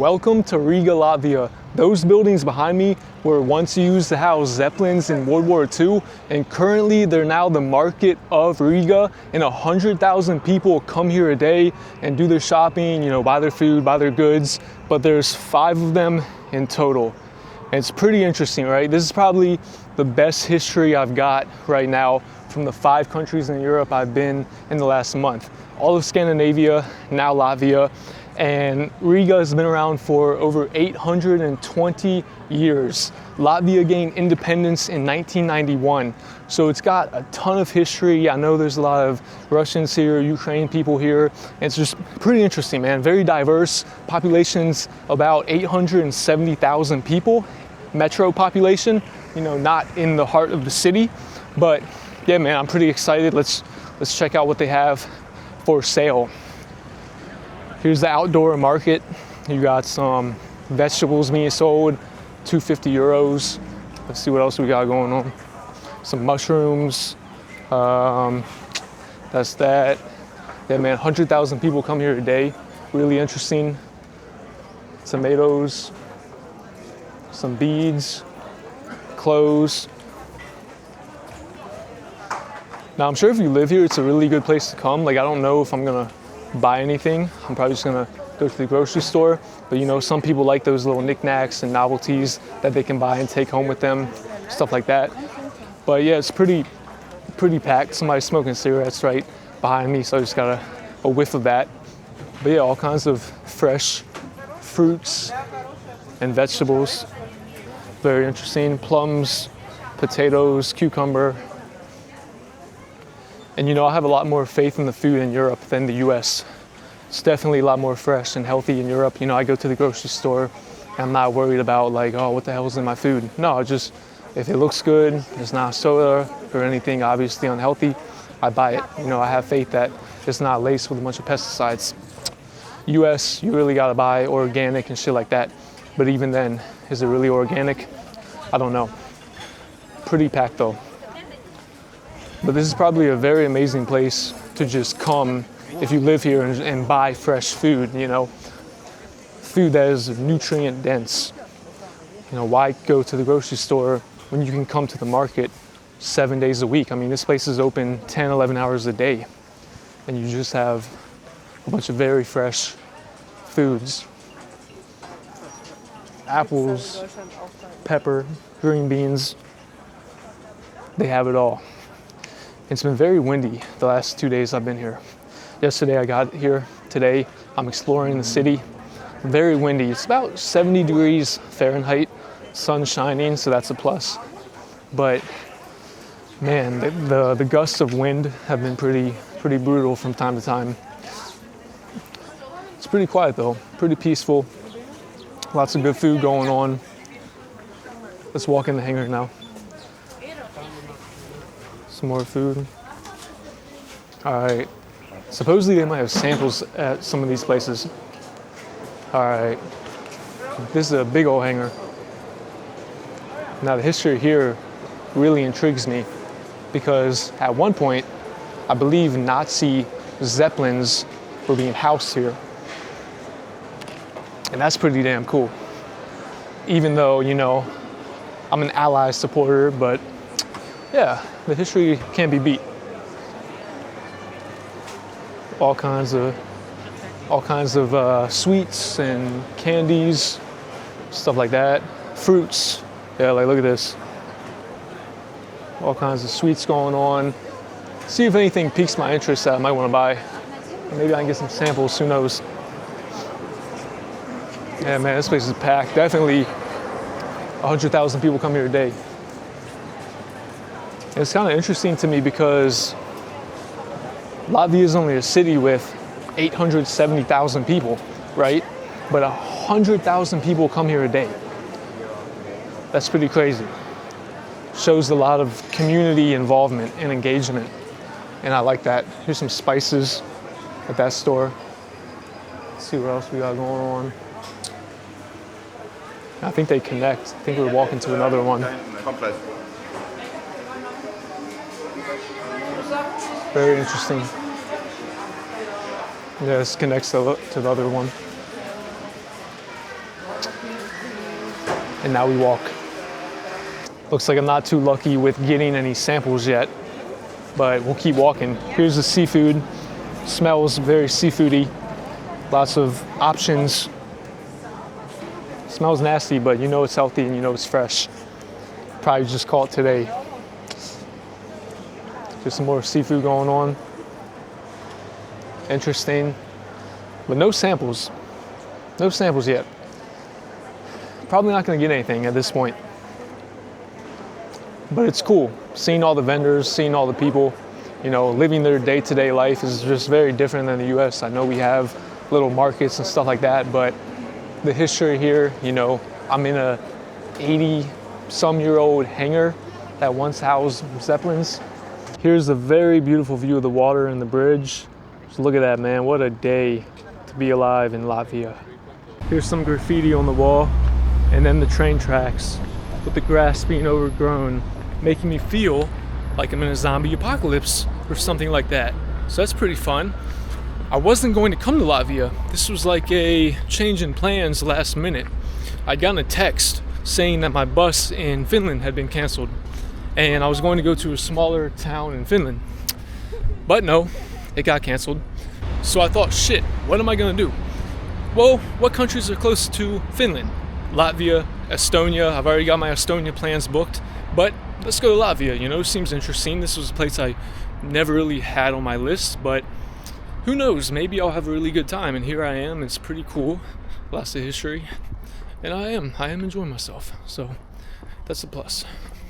Welcome to Riga, Latvia. Those buildings behind me were once used to house Zeppelins in World War II, and currently they're now the market of Riga, and 100,000 people come here a day and do their shopping, buy their food, buy their goods, but there's 5 of them in total. And it's pretty interesting, right? This is probably the best history I've got right now from the 5 countries in Europe I've been in the last month. All of Scandinavia, now Latvia, and Riga has been around for over 820 years. Latvia gained independence in 1991, so it's got a ton of history. I know there's a lot of Russians here, Ukraine people here, and it's just pretty interesting, man. Very diverse. Population's about 870,000 people, metro population, not in the heart of the city, but yeah, man, I'm pretty excited. Let's check out what they have for sale. Here's the outdoor market. You got some vegetables being sold, 250 euros. Let's see what else we got going on. Some mushrooms. That's that. Yeah, man, 100,000 people come here a day. Really interesting. Tomatoes, some beads, clothes. Now, I'm sure if you live here, it's a really good place to come. I don't know if I'm gonna buy anything. I'm probably just gonna go to the grocery store. But some people like those little knickknacks and novelties that they can buy and take home with them, stuff like that. But yeah, it's pretty packed. Somebody's smoking cigarettes right behind me, so I just got a whiff of that. But yeah, all kinds of fresh fruits and vegetables. Very interesting. Plums, potatoes, cucumber. And I have a lot more faith in the food in Europe than the US. It's definitely a lot more fresh and healthy in Europe. I go to the grocery store and I'm not worried about oh, what the hell is in my food? No, just if it looks good, it's not soda or anything obviously unhealthy, I buy it. I have faith that it's not laced with a bunch of pesticides. US, you really gotta buy organic and shit like that. But even then, is it really organic? I don't know. Pretty packed though. But this is probably a very amazing place to just come if you live here and buy fresh food, food that is nutrient dense. Why go to the grocery store when you can come to the market 7 days a week? I mean, this place is open 10, 11 hours a day, and you just have a bunch of very fresh foods. Apples, pepper, green beans, they have it all. It's been very windy the last 2 days I've been here. Yesterday I got here, today I'm exploring the city. Very windy, it's about 70 degrees Fahrenheit, sun shining, so that's a plus. But man, the gusts of wind have been pretty brutal from time to time. It's pretty quiet though, pretty peaceful. Lots of good food going on. Let's walk in the hangar now. Some more food. All right. Supposedly they might have samples at some of these places. All right. This is a big old hangar. Now the history here really intrigues me because at one point, I believe Nazi Zeppelins were being housed here. And that's pretty damn cool. Even though, I'm an Allies supporter, but yeah, the history can't be beat. All kinds of sweets and candies, stuff like that. Fruits. Yeah, look at this. All kinds of sweets going on. See if anything piques my interest that I might want to buy. Maybe I can get some samples, who knows. Yeah, man, this place is packed. Definitely 100,000 people come here a day. It's kind of interesting to me because Latvia is only a city with 870,000 people, right? But 100,000 people come here a day. That's pretty crazy. Shows a lot of community involvement and engagement, and I like that. Here's some spices at that store. Let's see what else we got going on. I think they connect. I think we're walking to another one. Very interesting. Yeah, this connects to the other one. And now we walk. Looks like I'm not too lucky with getting any samples yet, but we'll keep walking. Here's the seafood. Smells very seafoody. Lots of options. Smells nasty, but you know it's healthy and you know it's fresh. Probably just caught today. Just some more seafood going on. Interesting, but no samples. No samples yet. Probably not gonna get anything at this point. But it's cool, seeing all the vendors, seeing all the people, you know, living their day-to-day life is just very different than the US. I know we have little markets and stuff like that, but the history here, you know, I'm in a 80-some-year-old hangar that once housed Zeppelins. Here's a very beautiful view of the water and the bridge. Just look at that, man. What a day to be alive in Latvia. Here's some graffiti on the wall, and then the train tracks with the grass being overgrown, making me feel like I'm in a zombie apocalypse or something like that. So that's pretty fun. I wasn't going to come to Latvia. This was like a change in plans last minute. I'd gotten a text saying that my bus in Finland had been canceled, and I was going to go to a smaller town in Finland. But no, it got canceled. So I thought, shit, what am I gonna do? Well, what countries are close to Finland? Latvia, Estonia. I've already got my Estonia plans booked, but let's go to Latvia, you know, seems interesting. This was a place I never really had on my list, but who knows, maybe I'll have a really good time. And here I am, it's pretty cool, lots of history, and I am enjoying myself, so that's a plus.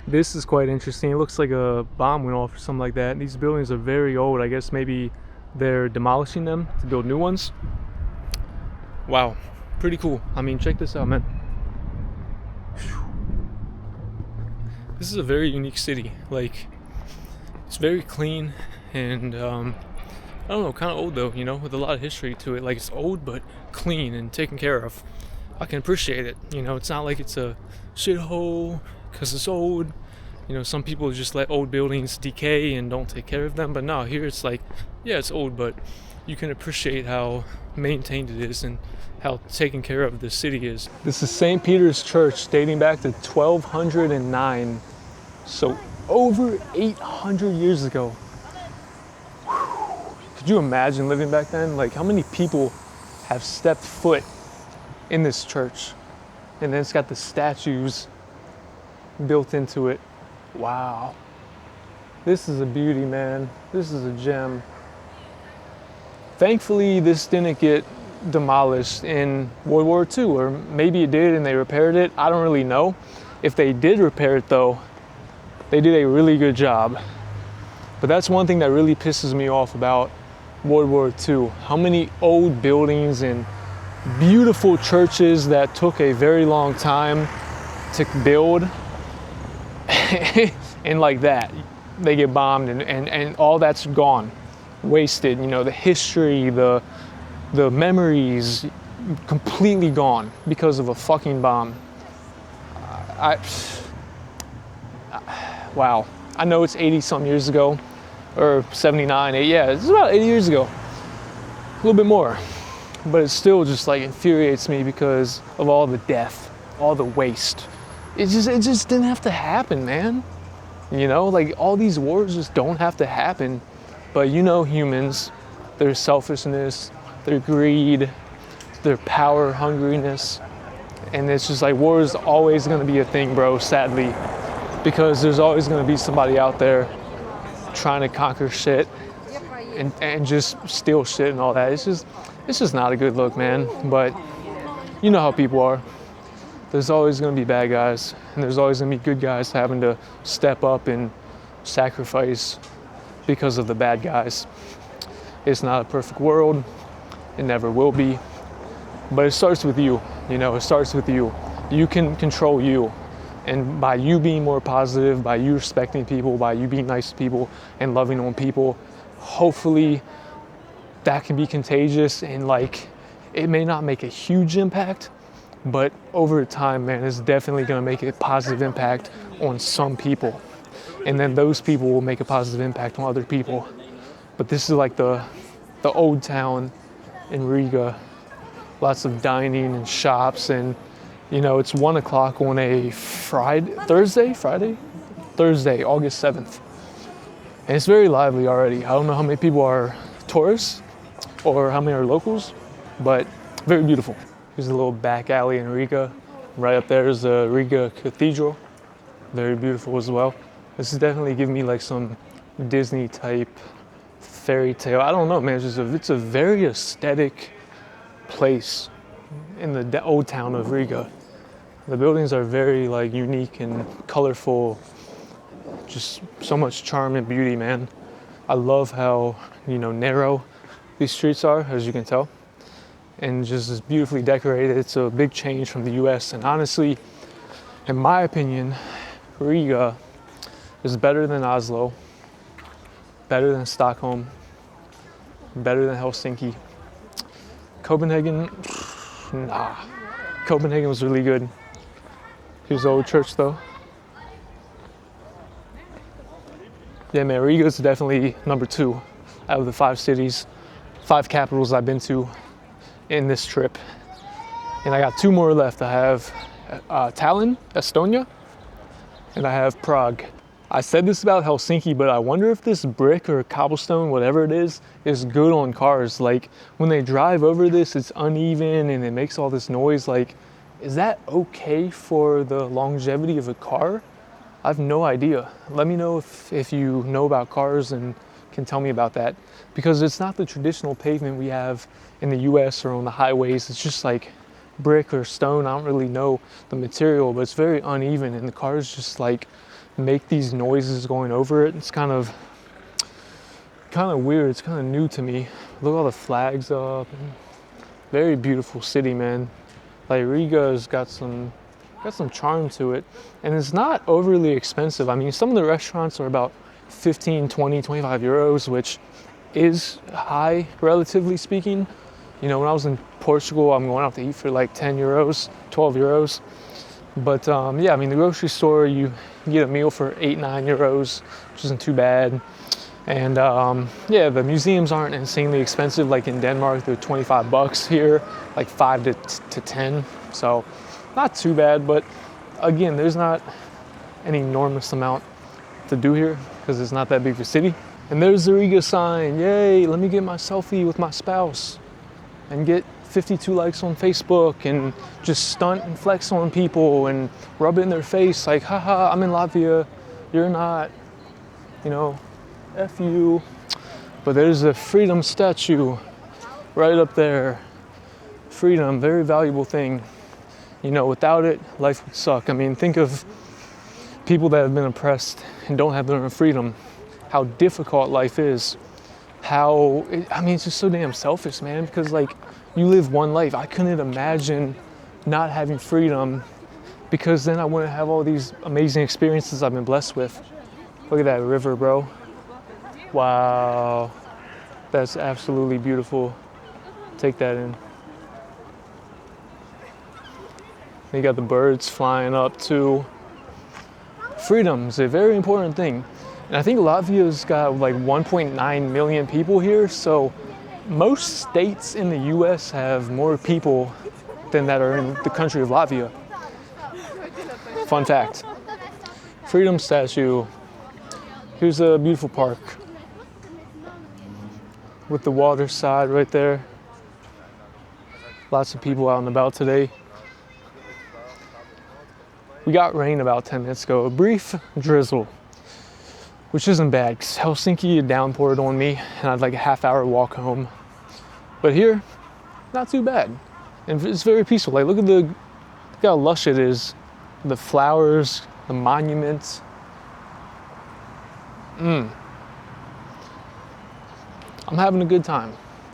This is quite interesting. It looks like a bomb went off or something like that. These buildings are very old. I guess maybe they're demolishing them to build new ones. Wow, pretty cool. I mean, check this out, man. This is a very unique city. Like, it's very clean and I don't know, kind of old though, you know, with a lot of history to it. Like, it's old but clean and taken care of. I can appreciate it. You know, it's not like it's a shithole because it's old. You know, some people just let old buildings decay and don't take care of them. But no, here it's like, yeah, it's old, but you can appreciate how maintained it is and how taken care of the city is. This is St. Peter's Church, dating back to 1209. So over 800 years ago. Whew. Could you imagine living back then? Like, how many people have stepped foot in this church? And then it's got the statues built into it. Wow. This is a beauty, man. This is a gem. Thankfully, this didn't get demolished in World War II, or maybe it did and they repaired it. I don't really know. If they did repair it though, they did a really good job. But that's one thing that really pisses me off about World War II. How many old buildings and beautiful churches that took a very long time to build and like that, they get bombed and all that's gone, wasted. You know, the history, the memories, completely gone because of a fucking bomb. Wow. I know it's 80 some years ago, or 79, yeah, it's about 80 years ago. A little bit more. But it still just like infuriates me because of all the death, all the waste. It just didn't have to happen, man. You know, like all these wars just don't have to happen. But you know humans, their selfishness, their greed, their power hungriness. And it's just like war is always gonna be a thing, bro, sadly. Because there's always gonna be somebody out there trying to conquer shit and just steal shit and all that. It's just not a good look, man. But you know how people are. There's always gonna be bad guys, and there's always gonna be good guys having to step up and sacrifice because of the bad guys. It's not a perfect world. It never will be. But it starts with you, you know, it starts with you. You can control you. And by you being more positive, by you respecting people, by you being nice to people and loving on people, hopefully that can be contagious. And like, it may not make a huge impact, but over time, man, it's definitely gonna make a positive impact on some people. And then those people will make a positive impact on other people. But this is like the old town in Riga. Lots of dining and shops and You know, it's 1 o'clock on a Thursday, August 7th. And it's very lively already. I don't know how many people are tourists or how many are locals, but very beautiful. Here's a little back alley in Riga. Right up there is the Riga Cathedral. Very beautiful as well. This is definitely giving me like some Disney type fairy tale. I don't know, man. It's a very aesthetic place in the old town of Riga. The buildings are very like unique and colorful. Just so much charm and beauty, man. I love how, you know, narrow these streets are, as you can tell, and just as beautifully decorated. It's a big change from the US, and honestly, in my opinion, Riga is better than Oslo, better than Stockholm, better than Helsinki. Copenhagen, nah. Copenhagen was really good. Here's the old church though. Yeah, man, Riga is definitely number 2 out of the 5 cities, 5 capitals I've been to in this trip. And I got 2 more left. I have Tallinn, Estonia, and I have Prague. I said this about Helsinki, but I wonder if this brick or cobblestone, whatever it is good on cars. Like when they drive over this, it's uneven and it makes all this noise. Like, is that okay for the longevity of a car? I have no idea. Let me know if you know about cars and can tell me about that, because it's not the traditional pavement we have in the US or on the highways. It's just like brick or stone. I don't really know the material, but it's very uneven, and the cars just like make these noises going over it. It's kind of weird. It's kind of new to me. Look at all the flags up. Very beautiful city, man. Like Riga's got some charm to it, and it's not overly expensive. I mean, some of the restaurants are about 15, 20, 25 euros, which is high relatively speaking. You know, when I was in Portugal, I'm going out to eat for like 10 euros, 12 euros. But yeah, I mean, the grocery store, you get a meal for 8, 9 euros, which isn't too bad. And yeah, the museums aren't insanely expensive. Like in Denmark, they're 25 bucks here, like 5 to 10. So not too bad, but again, there's not an enormous amount to do here because it's not that big of a city. And there's the Riga sign. Yay, let me get my selfie with my spouse and get 52 likes on Facebook and just stunt and flex on people and rub it in their face like, haha, I'm in Latvia, you're not, you know, F you. But there's a freedom statue right up there. Freedom, very valuable thing. You know, without it, life would suck. I mean, think of people that have been oppressed and don't have their own freedom, how difficult life is. I mean, it's just so damn selfish, man, because like you live one life. I couldn't imagine not having freedom, because then I wouldn't have all these amazing experiences I've been blessed with. Look at that river, bro. Wow. That's absolutely beautiful. Take that in. You got the birds flying up too. Freedom is a very important thing. And I think Latvia's got like 1.9 million people here. So most states in the US have more people than that are in the country of Latvia. Fun fact. Freedom statue. Here's a beautiful park with the water side right there. Lots of people out and about today. We got rain about 10 minutes ago, a brief drizzle, which isn't bad because Helsinki had downpoured on me and I had like a half-hour walk home. But here, not too bad. And it's very peaceful. Like, look at how lush it is. The flowers, the monuments. I'm having a good time.